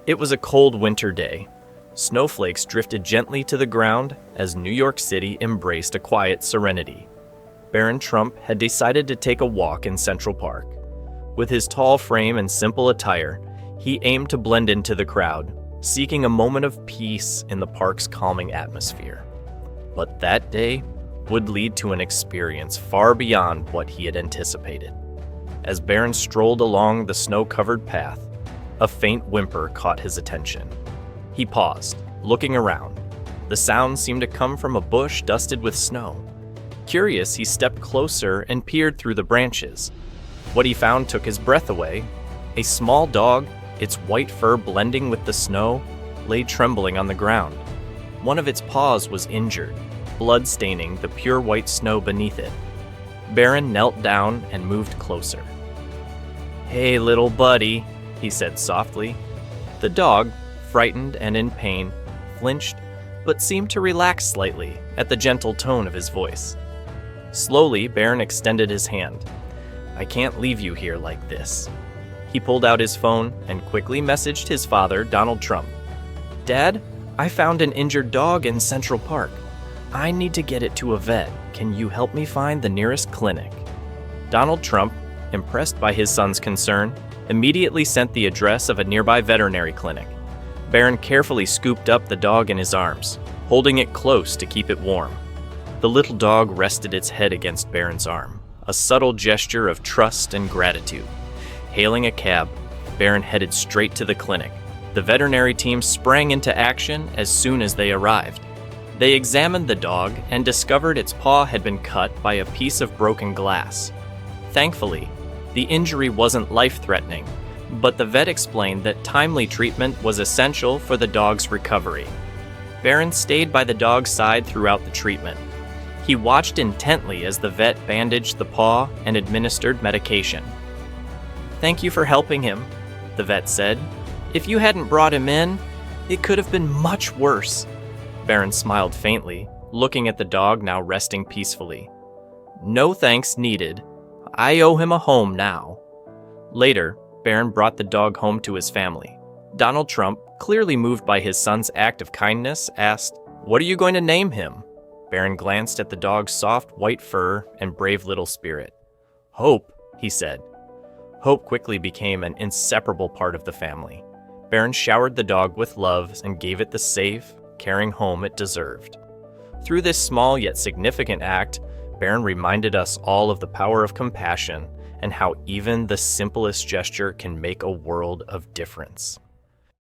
It was a cold winter day. Snowflakes drifted gently to the ground as New York City embraced a quiet serenity. Barron Trump had decided to take a walk in Central Park. With his tall frame and simple attire, he aimed to blend into the crowd, seeking a moment of peace in the park's calming atmosphere. But that day would lead to an experience far beyond what he had anticipated. As Barron strolled along the snow-covered path, a faint whimper caught his attention. He paused, looking around. The sound seemed to come from a bush dusted with snow. Curious, he stepped closer and peered through the branches. What he found took his breath away. A small dog, its white fur blending with the snow, lay trembling on the ground. One of its paws was injured, blood staining the pure white snow beneath it. Barron knelt down and moved closer. "Hey, little buddy," he said softly. The dog, frightened and in pain, flinched, but seemed to relax slightly at the gentle tone of his voice. Slowly, Barron extended his hand. "I can't leave you here like this." He pulled out his phone and quickly messaged his father, Donald Trump. "Dad, I found an injured dog in Central Park. I need to get it to a vet. Can you help me find the nearest clinic?" Donald Trump, impressed by his son's concern, immediately sent the address of a nearby veterinary clinic. Barron carefully scooped up the dog in his arms, holding it close to keep it warm. The little dog rested its head against Barron's arm, a subtle gesture of trust and gratitude. Hailing a cab, Barron headed straight to the clinic. The veterinary team sprang into action as soon as they arrived. They examined the dog and discovered its paw had been cut by a piece of broken glass. Thankfully, the injury wasn't life-threatening, but the vet explained that timely treatment was essential for the dog's recovery. Barron stayed by the dog's side throughout the treatment. He watched intently as the vet bandaged the paw and administered medication. "Thank you for helping him," the vet said. "If you hadn't brought him in, it could have been much worse." Barron smiled faintly, looking at the dog now resting peacefully. "No thanks needed. I owe him a home now." Later, Barron brought the dog home to his family. Donald Trump, clearly moved by his son's act of kindness, asked, "What are you going to name him?" Barron glanced at the dog's soft white fur and brave little spirit. "Hope," he said. Hope quickly became an inseparable part of the family. Barron showered the dog with love and gave it the safe, caring home it deserved. Through this small yet significant act, Barron reminded us all of the power of compassion and how even the simplest gesture can make a world of difference.